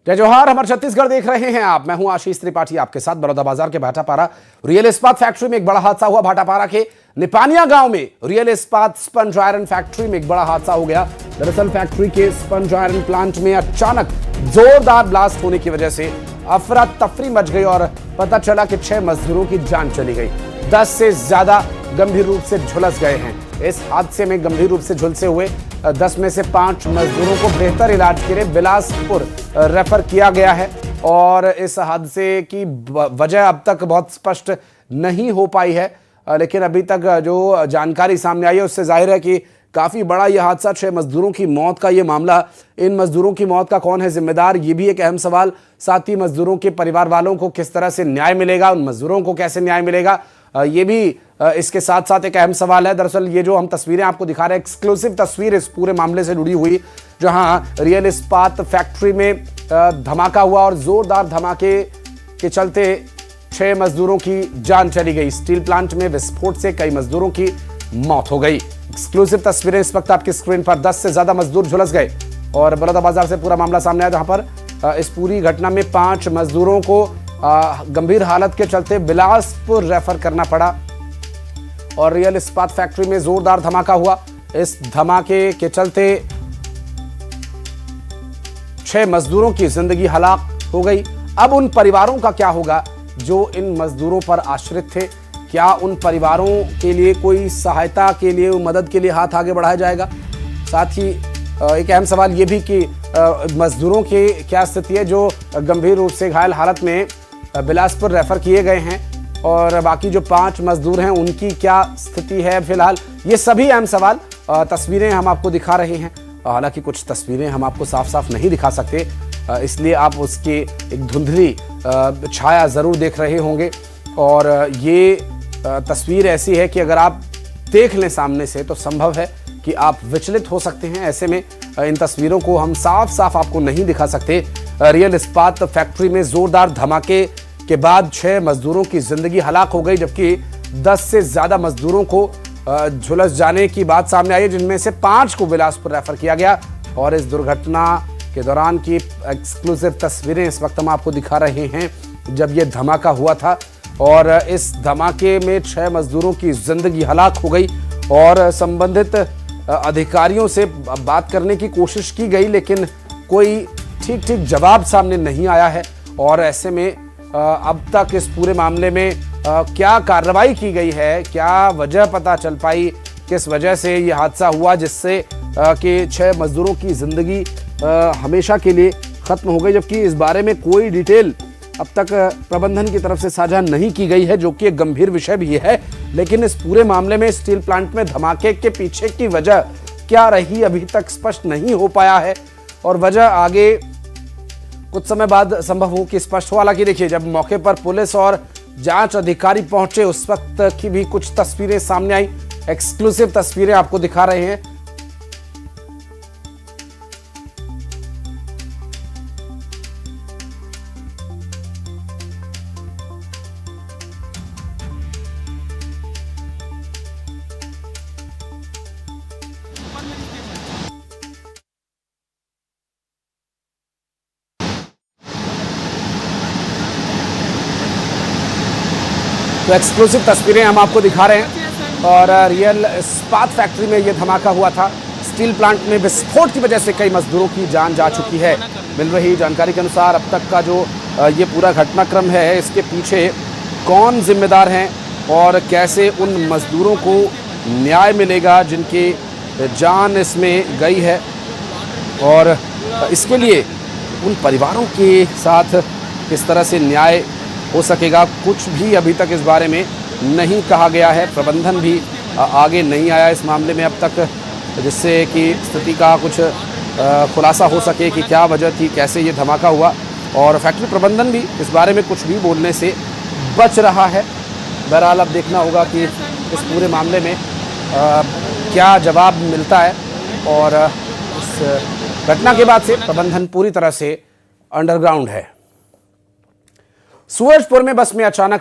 जय जोहार, हमारे छत्तीसगढ़ देख रहे हैं आप। मैं हूं आशीष त्रिपाठी आपके साथ। बलौदाबाजार के भाटापारा रियल इस्पात फैक्ट्री में एक बड़ा हादसा हुआ। भाटापारा के निपानिया गांव में रियल इस्पात स्पंज आयरन फैक्ट्री में एक बड़ा हादसा हो गया। दरअसल फैक्ट्री के स्पंज आयरन प्लांट में अचानक जोरदार ब्लास्ट होने की वजह से अफरा तफरी मच गई और पता चला कि 6 मजदूरों की जान चली गई। 10 से ज्यादा गंभीर रूप से झुलस गए हैं। इस हादसे में गंभीर रूप से झुलसे हुए 10 में से 5 मजदूरों को बेहतर इलाज के लिए बिलासपुर रेफर किया गया है और इस हादसे की वजह अब तक बहुत स्पष्ट नहीं हो पाई है, लेकिन अभी तक जो जानकारी सामने आई है उससे जाहिर है कि काफी बड़ा यह हादसा, 6 मजदूरों की मौत का ये मामला। इन मजदूरों की मौत का कौन है जिम्मेदार, ये भी एक अहम सवाल। साथ ही मजदूरों के परिवार वालों को किस तरह से न्याय मिलेगा, उन मजदूरों को कैसे न्याय मिलेगा, ये भी इसके साथ साथ एक अहम सवाल है। दरअसल ये जो हम तस्वीरें आपको दिखा रहे हैं, एक्सक्लूसिव तस्वीर इस पूरे मामले से जुड़ी हुई, जहां रियल इस्पात फैक्ट्री में धमाका हुआ और जोरदार धमाके के चलते 6 मजदूरों की जान चली गई। स्टील प्लांट में विस्फोट से कई मजदूरों की मौत हो गई। एक्सक्लूसिव तस्वीरें इस वक्त आपकी स्क्रीन पर। 10 से ज्यादा मजदूर झुलस गए और बलौदाबाजार से पूरा मामला सामने आया, जहां पर इस पूरी घटना में 5 मजदूरों को गंभीर हालत के चलते बिलासपुर रेफर करना पड़ा और रियल इस्पात फैक्ट्री में जोरदार धमाका हुआ। इस धमाके के चलते 6 मजदूरों की जिंदगी हलाक हो गई। अब उन परिवारों का क्या होगा जो इन मजदूरों पर आश्रित थे? क्या उन परिवारों के लिए कोई सहायता के लिए, मदद के लिए हाथ आगे बढ़ाया जाएगा? साथ ही एक अहम सवाल ये भी कि मजदूरों की क्या स्थिति है जो गंभीर रूप से घायल हालत में बिलासपुर रेफर किए गए हैं, और बाकी जो 5 मजदूर हैं उनकी क्या स्थिति है फिलहाल? ये सभी अहम सवाल तस्वीरें हम आपको दिखा रहे हैं। हालांकि कुछ तस्वीरें हम आपको साफ साफ नहीं दिखा सकते, इसलिए आप उसकी एक धुंधली छाया जरूर देख रहे होंगे। और ये तस्वीर ऐसी है कि अगर आप देख लें सामने से तो संभव है कि आप विचलित हो सकते हैं। ऐसे में इन तस्वीरों को हम साफ साफ आपको नहीं दिखा सकते। रियल इस्पात फैक्ट्री में जोरदार धमाके के बाद 6 मजदूरों की जिंदगी हलाक हो गई, जबकि 10 से ज्यादा मजदूरों को झुलस जाने की बात सामने आई है, जिनमें से 5 को बिलासपुर रेफर किया गया। और इस दुर्घटना के दौरान की एक्सक्लूसिव तस्वीरें इस वक्त हम आपको दिखा रहे हैं, जब यह धमाका हुआ था और इस धमाके में 6 मजदूरों की जिंदगी हलाक हो गई। और संबंधित अधिकारियों से बात करने की कोशिश की गई, लेकिन कोई ठीक जवाब सामने नहीं आया है। और ऐसे में अब तक इस पूरे मामले में क्या कार्रवाई की गई है, क्या वजह पता चल पाई, किस वजह से ये हादसा हुआ जिससे कि 6 मजदूरों की जिंदगी हमेशा के लिए खत्म हो गई, जबकि इस बारे में कोई डिटेल अब तक प्रबंधन की तरफ से साझा नहीं की गई है, जो कि एक गंभीर विषय भी है। लेकिन इस पूरे मामले में स्टील प्लांट में धमाके के पीछे की वजह क्या रही, अभी तक स्पष्ट नहीं हो पाया है और वजह आगे कुछ समय बाद संभव हो कि स्पष्ट हो। हालांकि देखिए, जब मौके पर पुलिस और जांच अधिकारी पहुंचे उस वक्त की भी कुछ तस्वीरें सामने आई। एक्सक्लूसिव तस्वीरें आपको दिखा रहे हैं। तो एक्सक्लूसिव तस्वीरें हम आपको दिखा रहे हैं और रियल इस्पात फैक्ट्री में यह धमाका हुआ था। स्टील प्लांट में विस्फोट की वजह से कई मजदूरों की जान जा चुकी है। मिल रही जानकारी के अनुसार अब तक का जो ये पूरा घटनाक्रम है, इसके पीछे कौन जिम्मेदार हैं और कैसे उन मजदूरों को न्याय मिलेगा जिनकी जान इसमें गई है, और इसके लिए उन परिवारों के साथ किस तरह से न्याय हो सकेगा, कुछ भी अभी तक इस बारे में नहीं कहा गया है। प्रबंधन भी आगे नहीं आया इस मामले में अब तक, जिससे कि स्थिति का कुछ खुलासा हो सके कि क्या वजह थी, कैसे ये धमाका हुआ। और फैक्ट्री प्रबंधन भी इस बारे में कुछ भी बोलने से बच रहा है। बहरहाल अब देखना होगा कि इस पूरे मामले में क्या जवाब मिलता है। और इस घटना के बाद से प्रबंधन पूरी तरह से अंडरग्राउंड है। सूरजपुर में बस में अचानक